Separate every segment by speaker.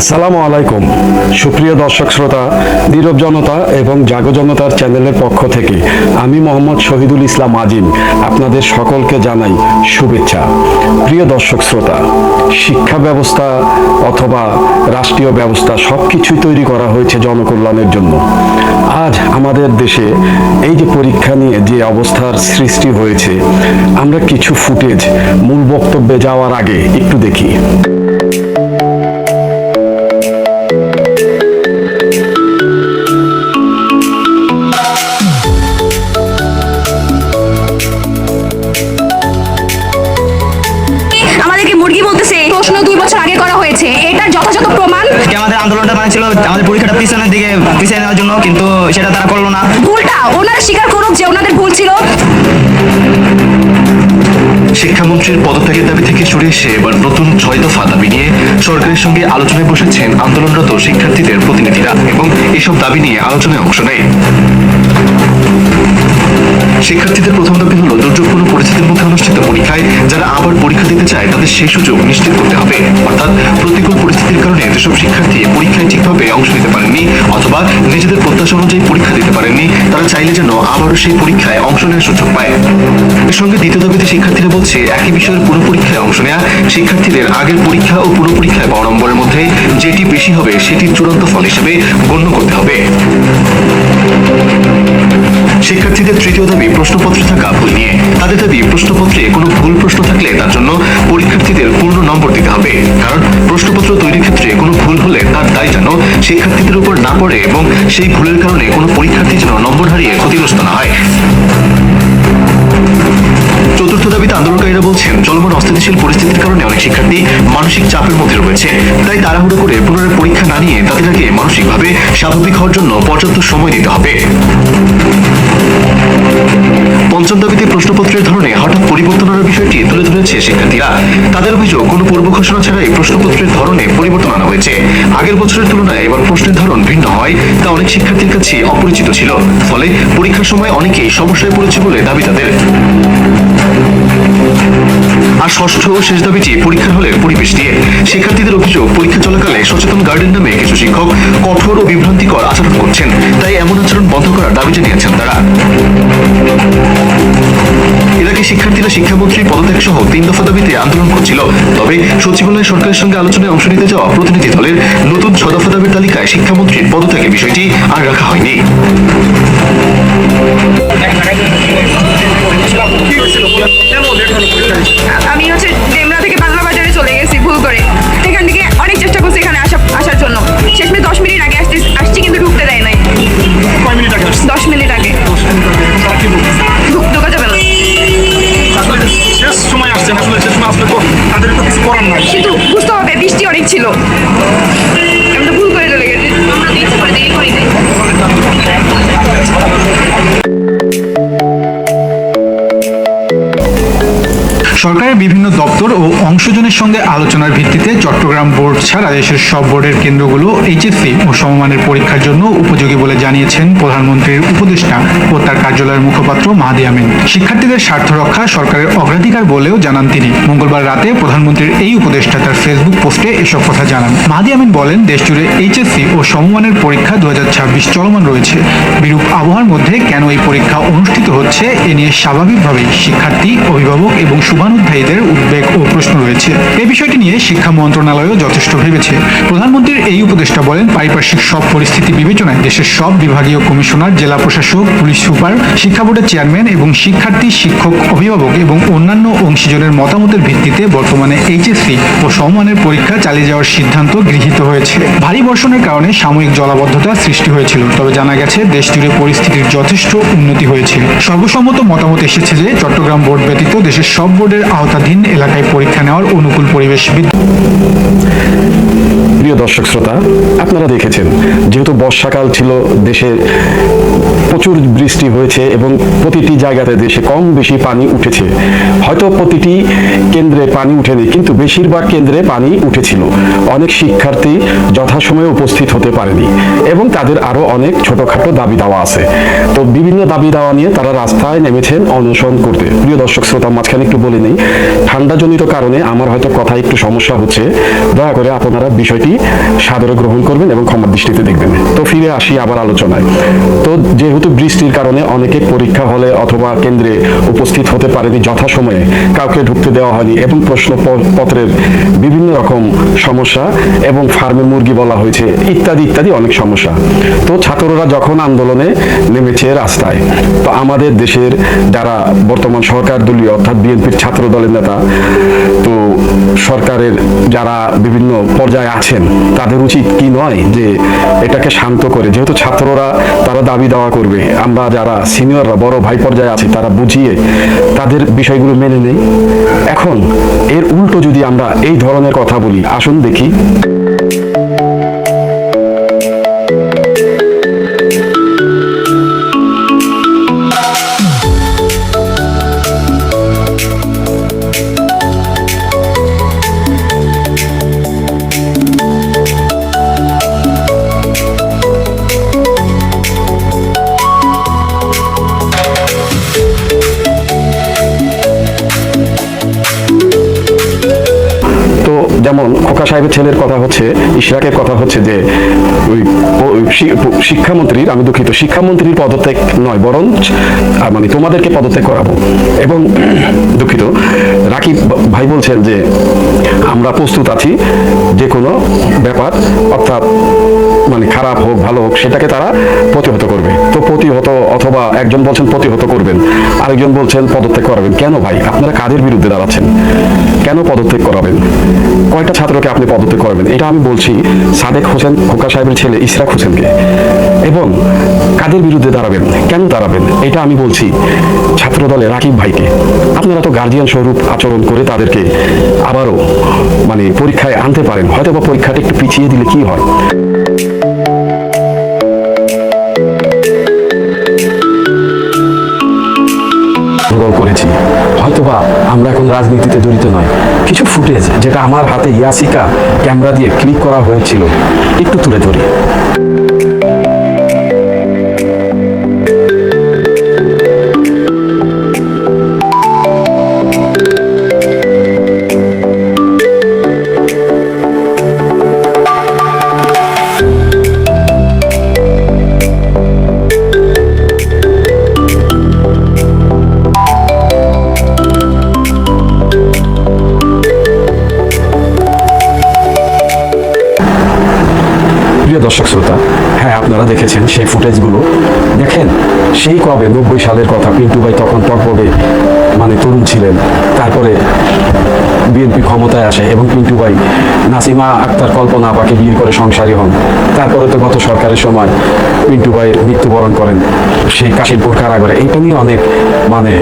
Speaker 1: আসসালামু আলাইকুম সুপ্রিয় দর্শক শ্রোতা, নীরব জনতা এবং জাগো জনতার চ্যানেলের পক্ষ থেকে আমি মোহাম্মদ শহীদুল ইসলাম আজিম আপনাদের সকলকে জানাই শুভেচ্ছা। প্রিয় দর্শক শ্রোতা, শিক্ষা ব্যবস্থা অথবা রাষ্ট্রীয় ব্যবস্থা সবকিছুই তৈরি করা হয়েছে জনকল্যাণের জন্য। আজ আমাদের দেশে এই যে পরীক্ষা নিয়ে যে অবস্থার সৃষ্টি হয়েছে, আমরা কিছু ফুটেজ মূল বক্তব্যে যাওয়ার আগে একটু দেখি।
Speaker 2: মুরগি বলতেছে প্রশ্ন 2 বছর আগে করা হয়েছে, এটার যথাযথ প্রমাণ?
Speaker 3: আমাদের আন্দোলনটা ছিল আমাদের পরীক্ষাটা পিছনের দিকে পিছিয়ে নেওয়ার জন্য, কিন্তু সেটা তারা করলো না।
Speaker 2: ভুলটা ওনারা স্বীকার করুক যে ওনাদের ভুল ছিল।
Speaker 4: শিক্ষামন্ত্রীর পদত্যাগের দাবি থেকে সরে এসে এবার নতুন 6 দফা দাবি নিয়ে সরকারের সঙ্গে আলোচনায় বসেছেন আন্দোলনরত শিক্ষার্থীদের প্রতিনিধিরা এবং এসব দাবি নিয়ে আলোচনায় অংশ নেয়। শিক্ষার্থীদের প্রথম দাবি হলো দুর্যোগপূর্ণ পরিস্থিতির মধ্যে অনুষ্ঠিত পরীক্ষায় যারা আবার পরীক্ষা দিতে চায় তাদের সেই সুযোগ নিশ্চিত করতে হবে। অর্থাৎ প্রতিকূল পরিস্থিতির কারণে যেসব শিক্ষার্থী পরীক্ষায় ঠিকভাবে অংশ নিতে পারেননি অথবা নিজেদের প্রত্যাশা অনুযায়ী পরীক্ষা দিতে পারেননি, তারা চাইলে যেন আবারও সেই পরীক্ষায় অংশ নেওয়ার সুযোগ পায়। এর সঙ্গে দ্বিতীয় দাবিতে শিক্ষার্থীরা বলছে, একই বিষয়ের পুরো পরীক্ষায় অংশ নেওয়া শিক্ষার্থীদের আগের পরীক্ষা ও পুরো পরীক্ষায় পাওয়া নম্বরের মধ্যে যেটি বেশি হবে সেটি চূড়ান্ত ফল হিসেবে গণ্য করতে হবে। শিক্ষার্থীদের তৃতীয় দাবি প্রশ্নপত্রে থাকা ভুল নিয়ে। তাদের দাবি প্রশ্নপত্রে কোনো ভুল প্রশ্ন থাকলে তার জন্য পরীক্ষার্থীদের পূর্ণ নম্বর দিতে হবে, কারণ প্রশ্নপত্র তৈরির ক্ষেত্রে কোনো ভুল হলে তার দায় যেন শিক্ষার্থীদের উপর না পড়ে এবং সেই ভুলের কারণে কোনো পরীক্ষার্থী যেন নম্বর হারিয়ে ক্ষতিগ্রস্ত না হয়। চতুর্থ দাবিতে আন্দোলনকারীরা বলছেন, চলমান অস্থিতিশীল পরিস্থিতির কারণে অনেক শিক্ষার্থী মানসিক চাপের মধ্যে রয়েছে, তাই তাড়াহুড়ো করে পুনরায় পরীক্ষা না নিয়ে তাদের আগে মানসিকভাবে স্বাভাবিক হওয়ার জন্য পর্যাপ্ত সময় দিতে হবে। পঞ্চম দাবিতে প্রশ্নপত্রের ধরনে হঠাৎ পরিবর্তন আনার বিষয়টি তুলে ধরেছে শিক্ষার্থীরা। তাদের অভিযোগ, কোনো পূর্ব ঘোষণা ছাড়াই প্রশ্নপত্রের ধরনে পরিবর্তন আনা হয়েছে। আগের বছরের তুলনায় এবার প্রশ্নের ধরন ভিন্ন হয়, তা অনেক শিক্ষার্থীর কাছে অপরিচিত ছিল, ফলে পরীক্ষার সময় অনেকেই সমস্যায় পড়েছে বলে দাবি তাদের। আর ষষ্ঠ ও শেষ দাবিটি পরীক্ষার হলের পরিবেশ নিয়ে। শিক্ষার্থীদের অভিযোগ, পরীক্ষা চলাকালে সচেতন গার্ডেন নামে কিছু শিক্ষক কঠোর ও বিভ্রান্তিকর আচরণ করছেন, তাই এমন আচরণ বন্ধ করার দাবি জানিয়েছেন তারা। এর আগে শিক্ষার্থীরা শিক্ষামন্ত্রীর পদত্যাগ সহ 3 দফা দাবিতে আন্দোলন করছিল, তবে সচিবালয় সরকারের সঙ্গে আলোচনায় অংশ নিতে যাওয়া প্রতিনিধি দলের নতুন 6 দফা দাবির তালিকায় শিক্ষামন্ত্রীর পদত্যাগের বিষয়টি আর রাখা হয়নি।
Speaker 2: আমি ডেমরা থেকে বাংলা বাজারে চলে গেছি ভুল করে। এখান থেকে অনেক চেষ্টা করছি এখানে আসার জন্য, শেষমেশ 10 মিনিট আগে আসছি কিন্তু ঢুকতে দেয় নাই। 10 মিনিট আগে ঢোকা যাবে না।
Speaker 5: শেষ সময় আসছেন, আসলে শেষ সময় আসলে তো তাদের তো কিছু করার নাই,
Speaker 2: কিন্তু বুঝতে হবে বৃষ্টি অনেক ছিল, আমি তো ভুল করে চলে গেছি। আমরা ইচ্ছে করে দেরি করি নাই।
Speaker 6: সরকারের বিভিন্ন দপ্তর ও অংশজনের সঙ্গে আলোচনার ভিত্তিতে চট্টগ্রাম বোর্ড ছাড়া দেশের সব বোর্ডের কেন্দ্রগুলো এইচএসসি ও সমমানের পরীক্ষার জন্য উপযোগী বলে জানিয়েছেন প্রধানমন্ত্রীর উপদেষ্টা ও তার কার্যালয়ের মুখপাত্র মাহাদি আমিন। শিক্ষার্থীদের স্বার্থ রক্ষা সরকারের অগ্রাধিকার বলেও জানান তিনি। মঙ্গলবার রাতে প্রধানমন্ত্রীর এই উপদেষ্টা তার ফেসবুক পোস্টে এসব কথা জানান। মাহাদি আমিন বলেন, দেশজুড়ে এইচএসসি ও সমমানের পরীক্ষা 2026 চলমান রয়েছে। বিরূপ আবহাওয়ার মধ্যে কেন এই পরীক্ষা অনুষ্ঠিত হচ্ছে এ নিয়ে স্বাভাবিকভাবেই শিক্ষার্থী, অভিভাবক এবং শুভানুধ্যায়ীদের উদ্বেগ ও প্রশ্ন রয়েছে। এই বিষয়টি নিয়ে শিক্ষা মন্ত্রণালয়ও যথেষ্ট ভেবেছে। প্রধানমন্ত্রীর এই উপদেষ্টা বলেন, পারিপার্শ্বিক সব পরিস্থিতি বিবেচনায় দেশের সব বিভাগীয় কমিশনার, জেলা প্রশাসক, পুলিশ সুপার, শিক্ষা বোর্ডের চেয়ারম্যান এবং শিক্ষার্থী, শিক্ষক, অভিভাবক এবং অন্যান্য অংশীজনের মতামতের ভিত্তিতে বর্তমানে এইচএসসি ও সমমানের পরীক্ষা চালিয়ে যাওয়ার সিদ্ধান্ত গৃহীত হয়েছে। ভারী বর্ষণের কারণে সাময়িক জলাবদ্ধতা সৃষ্টি হয়েছিল, তবে জানা গেছে দেশজুড়ে পরিস্থিতির যথেষ্ট উন্নতি হয়েছে। সর্বসম্মত মতামত এসেছে যে চট্টগ্রাম বোর্ড ব্যতীত দেশের সব বোর্ডের আওতাধীন এলাকায় পরীক্ষা নেওয়ার অনুকূল পরিবেশ।
Speaker 1: প্রিয় দর্শক শ্রোতা, আপনারা দেখেছেন, যেহেতু বর্ষাকাল ছিল, দেশের প্রচুর বৃষ্টি হয়েছে এবং প্রতিটি জায়গাতে দেশে কম বেশি পানি উঠেছে। হয়তো প্রতিটি কেন্দ্রে পানি উঠেনি, কিন্তু বেশিরভাগ কেন্দ্রে পানি উঠেছিল। অনেক শিক্ষার্থী যথাসময়ে উপস্থিত হতে পারেনি এবং তাদের আরো অনেক ছোটখাটো দাবি দাওয়া আছে। তো বিভিন্ন দাবি দাওয়া নিয়ে তারা রাস্তায় নেমেছেন অনশন করতে। প্রিয় দর্শক শ্রোতা, মাঝখানে একটু বলে নেই, ঠান্ডাজনিত কারণে আমার হয়তো কথায় একটু সমস্যা হচ্ছে। দয়া করে আপনারা বিষয়টি সাদরে গ্রহণ করবেন এবং ক্ষমার দৃষ্টিতে দেখবেন। তো ফিরে আসি আবার আলোচনায়। তো যেহেতু বৃষ্টির কারণে অনেকে পরীক্ষা হলে অথবা কেন্দ্রে উপস্থিত হতে পারেনি যথাসময়ে, কাউকে ঢুকতে দেওয়া হয়নি এবং প্রশ্নপত্রের বিভিন্ন রকম সমস্যা এবং ফার্মে মুরগি বলা হয়েছে ইত্যাদি ইত্যাদি অনেক সমস্যা। তো ছাত্ররা যখন আন্দোলনে নেমেছে রাস্তায়, তো আমাদের দেশের যারা বর্তমান সরকার দলীয় অর্থাৎ বিএনপির ছাত্র দলের নেতা, তো সরকারের যারা বিভিন্ন পর্যায়ে আছেন, তাদের উচিত কি নয় যে এটাকে শান্ত করে, যেহেতু ছাত্ররা তারা দাবি দাওয়া করবে, আমরা যারা সিনিয়ররা বড় ভাই পর্যায়ে আছি তারা বুঝিয়ে তাদের বিষয়গুলো মেনে নেই। এখন এর উল্টো যদি আমরা এই ধরনের কথা বলি, আসুন দেখি। তো যেমন খোকা সাহেবের ছেলের কথা হচ্ছে, ইশরাকের কথা হচ্ছে যে শিক্ষামন্ত্রীর, আমি দুঃখিত, শিক্ষামন্ত্রীর পদত্যাগ নয়, বরং মানে তোমাদেরকে পদত্যাগ করাবো। এবং দুঃখিত, রাকিব ভাই বলছেন যে আমরা প্রস্তুত আছি যে কোনো ব্যাপার, অর্থাৎ মানে খারাপ হোক ভালো হোক সেটাকে তারা প্রতিহত করবে। তো প্রতিহত, অথবা একজন বলছেন প্রতিহত করবেন, আরেকজন বলছেন পদত্যাগ করাবেন। কেন ভাই, আপনারা কাদের বিরুদ্ধে দাঁড়াচ্ছেন? কেন পদত্যাগ করাবেন? কয়টা ছাত্রকে আপনি পদত্যাগ করবেন? এটা আমি বলছি সাদেক হোসেন খোকা সাহেবের ছেলে ইশরাক হোসেনকে। এবং কাদের বিরুদ্ধে দাঁড়াবেন, কেন দাঁড়াবেন, এটা আমি বলছি ছাত্র দলে রাকিব ভাইকে। আপনারা তো গার্জিয়ান স্বরূপ আচরণ করে তাদেরকে আবারও মানে পরীক্ষায় আনতে পারেন, হয়তো বা পরীক্ষাটা একটু পিছিয়ে দিলে কি হয়। করেছি, হয়তোবা আমরা এখন রাজনীতিতে জড়িত নয়, কিছু ফুটেজ যেটা আমার হাতে ইয়াসিকা ক্যামেরা দিয়ে ক্লিক করা হয়েছিল একটু তুলে ধরি। প্রিয় দর্শক শ্রোতা, হ্যাঁ আপনারা দেখেছেন সেই ফুটেজগুলো। দেখেন সেই কবে 90 সালের কথা, পিন্টু ভাই তখন পর্বে মানে তরুণ ছিলেন, তারপরে বিএনপি ক্ষমতায় আসে এবং পিন্টু ভাই নাসিমা আক্তার কল্পনা আপাকে বিয়ে করে সংসারী হন। তারপরে তো গত সরকারের সময় পিন্টু ভাইয়ের মৃত্যুবরণ করেন সেই কাশিমপুর কারাগারে। এইটা নিয়ে অনেক মানে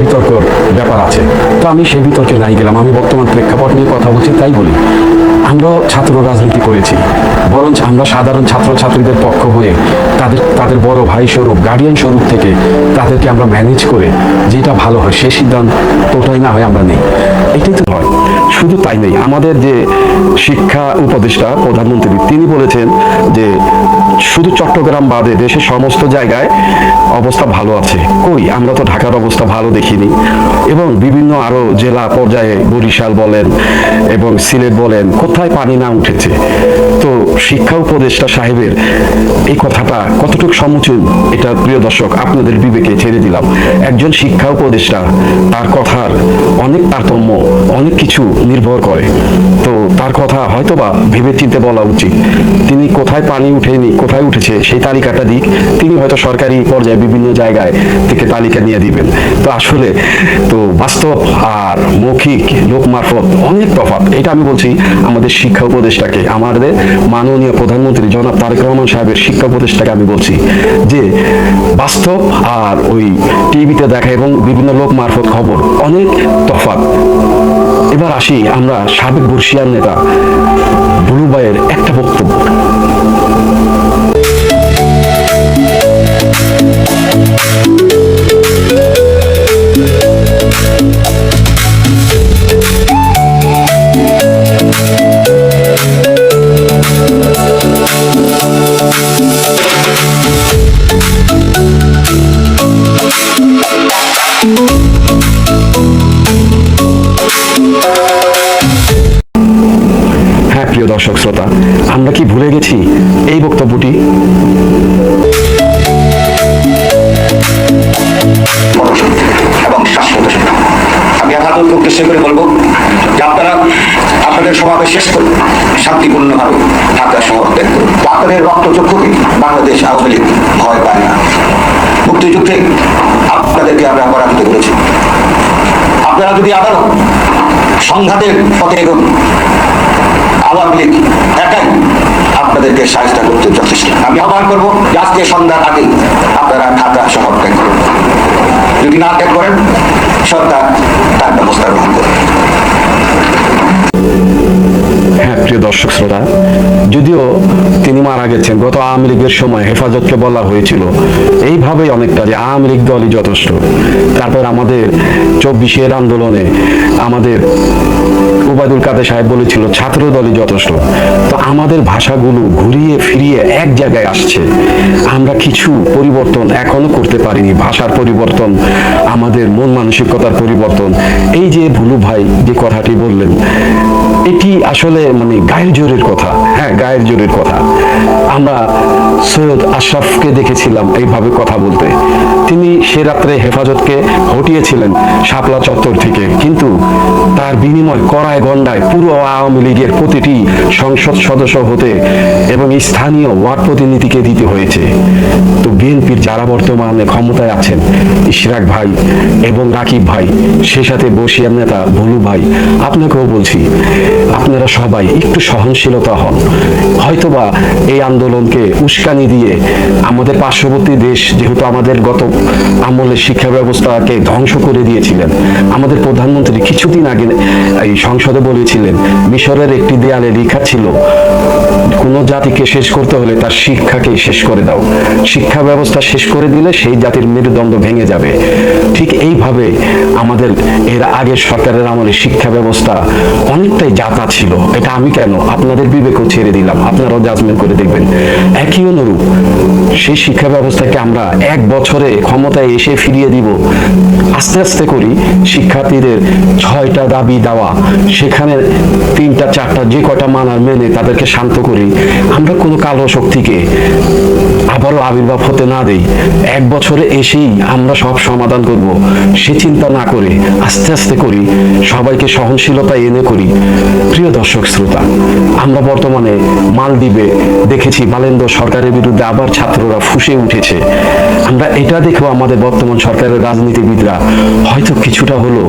Speaker 1: বিতর্কর ব্যাপার আছে, তো আমি সেই বিতর্কে নাই গেলাম। আমি বর্তমান প্রেক্ষাপট নিয়ে কথা বলছি, তাই বলি আমরাও ছাত্র রাজনীতি করেছি, বরঞ্চ আমরা সাধারণ ছাত্রছাত্রীদের পক্ষ হয়ে তাদের বড় ভাই স্বরূপ, গার্ডিয়ান স্বরূপ থেকে তাদেরকে আমরা ম্যানেজ করে যেটা ভালো হয় সেই সিদ্ধান্তটাই না হয় আমরা নেই, এটাই তো হয়। শুধু তাই নেই, আমাদের যে শিক্ষা উপদেষ্টা প্রধানমন্ত্রী তিনি বলেছেন যে শুধু চট্টগ্রাম বাদে দেশের সমস্ত জায়গায় অবস্থা ভালো আছে। কই, আমরা তো ঢাকার অবস্থা ভালো দেখিনি। এবং বিভিন্ন আরো জেলা পর্যায়ে বরিশাল বলেন এবং সিলেট বলেন, কোথায় পানি না উঠেছে। তো শিক্ষা উপদেষ্টা সাহেবের এই কথাটা কতটুকু সমুচীন, এটা প্রিয় দর্শক আপনাদের বিবেকে ছেড়ে দিলাম। একজন শিক্ষা উপদেষ্টা, তার কথার অনেক তারতম্য, অনেক কিছু নির্ভর করে। তো তার কথা হয়তোবা ভেবে চিন্তে বলা উচিত। তিনি কোথায় পানি উঠেনি, কোথায় উঠেছে সেই তালিকাটা দিক, তিনি হয়তো সরকারি পর্যায়ে বিভিন্ন জায়গায় থেকে তালিকা নিয়ে দিবেন। তো আসলে তো বাস্তব আর মৌখিক লোক মারফত অনেক তফাৎ। এটা আমি বলছি আমাদের শিক্ষা উপদেষ্টাকে, আমাদের মাননীয় প্রধানমন্ত্রী জনাব তারেক রহমান সাহেবের শিক্ষা উপদেষ্টাকে আমি বলছি যে বাস্তব আর ওই টিভিতে দেখা এবং বিভিন্ন লোক মারফত খবর অনেক তফাৎ। এবার আসি আমরা সাবেক বর্ষিয়ান নেতা বুলু ভাইয়ের একটা বক্তব্য।
Speaker 7: উদ্দেশ্য করে বলবো যে আপনারা আপনাদের সমাবেশ শেষ করে শান্তিপূর্ণভাবে ঢাকা শহর ত্যাগ করুন। আপনাদের রক্তচক্ষুকে বাংলাদেশ আওয়ামী লীগ ভয় পায় না। মুক্তিযুদ্ধে আপনাদেরকে আমরা পরাজিত করেছি। আপনারা যদি আবারও সংঘাতের পথে এগোন, আওয়ামী লীগ একাই আপনাদেরকে সাহায্য করতে যথেষ্ট। আমি আহ্বান করবো যে আজকে সন্ধ্যার আগে আপনারা ঢাকা শহর ত্যাগ করুন। যদি না ত্যাগ করেন, সরকার তার ব্যবস্থা গ্রহণ করবে।
Speaker 1: হ্যাঁ প্রিয় দর্শক শ্রোতা, যদিও তিনি মারা গেছেন, গত আওয়ামী লীগের সময় হেফাজতকে বলা হয়েছিল এইভাবেই অনেকটা যে আওয়ামী লীগ দলই যথেষ্ট। তারপর আমাদের 24-এর আন্দোলনে আমাদের ওবায়দুল কাদের সাহেব বলেছিল ছাত্র দলই যথেষ্ট। তো আমাদের ভাষাগুলো ঘুরিয়ে ফিরিয়ে এক জায়গায় আসছে। আমরা কিছু পরিবর্তন এখনো করতে পারিনি, ভাষার পরিবর্তন, আমাদের মন মানসিকতার পরিবর্তন। এই যে ভুলু ভাই যে কথাটি বললেন, এটি আসলে মানে গায়ের জোরের কথা। হ্যাঁ, গায়ের জোরের কথা। আমরা সৈয়দ আশরাফকে দেখেছিলাম এইভাবে কথা বলতে। তিনি সে রাত্রে হেফাজতকে হটিয়েছিলেন শাপলা চত্বর থেকে, কিন্তু তার বিনিময় কড়ায় গন্ডায় পুরো আওয়ামী লীগের প্রতিটি সংসদ সদস্য হতে এবং স্থানীয় ওয়ার্ড প্রতিনিধিকে দিতে হয়েছে। তো বিএনপির যারা বর্তমানে ক্ষমতায় আছেন, ইশরাক ভাই এবং রাকিব ভাই, সে সাথে বসিয়ার নেতা ভুলু ভাই, আপনাকেও বলছি আপনারা সবাই একটু সহনশীলতা হন। হয়তোবা এই আন্দোলনকে উস্কানি দিয়ে আমাদের পার্শ্ববর্তী দেশ, যেহেতু আমাদের গত আমলের শিক্ষা ব্যবস্থাকে ধ্বংস করে দিয়েছিলেন, আমাদের প্রধানমন্ত্রী কিছুদিন আগে এই সংসদে বলেছিলেন মিশরের একটি দেয়ালে লেখা ছিল কোন জাতিকে শেষ করতে হলে তার শিক্ষাকে শেষ করে দাও। শিক্ষা ব্যবস্থা শেষ করে দিলে সেই জাতির মেরুদণ্ড ভেঙে যাবে। ঠিক এইভাবে আমাদের এর আগের সরকারের আমলে শিক্ষা ব্যবস্থা অনেকটাই যাতা ছিল। এটা আমি কেন, আপনাদের বিবেকও ছেড়ে দিলাম, আপনারাও জাজমেন্ট করে দেখবেন। একই অনুরূপ সেই শিক্ষা ব্যবস্থাকে আমরা 1 বছরে ক্ষমতায় এসে ফিরিয়ে দিব। আস্তে আস্তে করি শিক্ষার্থীদের 6টা দাবি দেওয়া, সেখানে 3টা 4টা যে কটা মানার মেনে তাদেরকে শান্ত করি। আমরা কোনো কালো শক্তিকে আবারও আবির্ভাব হতে না দেই। 1 বছরে এসেই আমরা সব সমাধান করব সে চিন্তা না করে আস্তে আস্তে করি, সবাইকে সহনশীলতা এনে করি। প্রিয় দর্শক শ্রোতা, আমরা বর্তমানে মালদ্বীপে দেখেছি বালেন্দ্র সরকারের বিরুদ্ধে আবার ছাত্ররা ফুঁসে উঠেছে। আমরা এটা দেখেও আমাদের বর্তমান সরকারের রাজনীতিবিদরা হয়তো কিছুটা হলো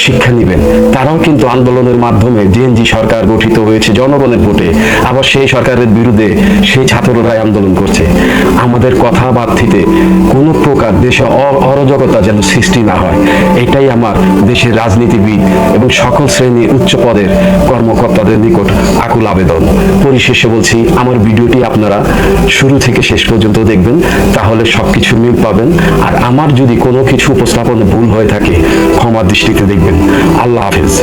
Speaker 1: শিক্ষা নেবেন। তারাও কিন্তু আন্দোলনের মাধ্যমে জেএনজি সরকার গঠিত হয়েছে জনগণের ভোটে, আবার সেই সরকারের বিরুদ্ধে সেই ছাত্ররাই আন্দোলন করছে। আমাদের কথাবার্তিতে কোনো প্রকার দেশে অরাজকতা যেন সৃষ্টি না হয়, এটাই আমার দেশের রাজনীতিবিদ এবং সকল শ্রেণীর উচ্চ পদের কর্মকর্তাদের নিকট আকুল আবেদন। পরিশেষে বলছি, আমার ভিডিওটি আপনারা শুরু থেকে শেষ পর্যন্ত দেখবেন, তাহলে সবকিছু মিল পাবেন। আর আমার যদি কোনো কিছু উপস্থাপনে ভুল হয়ে থাকে ক্ষমার দৃষ্টিতে দেখবেন। আল্লাহ হাফেজ।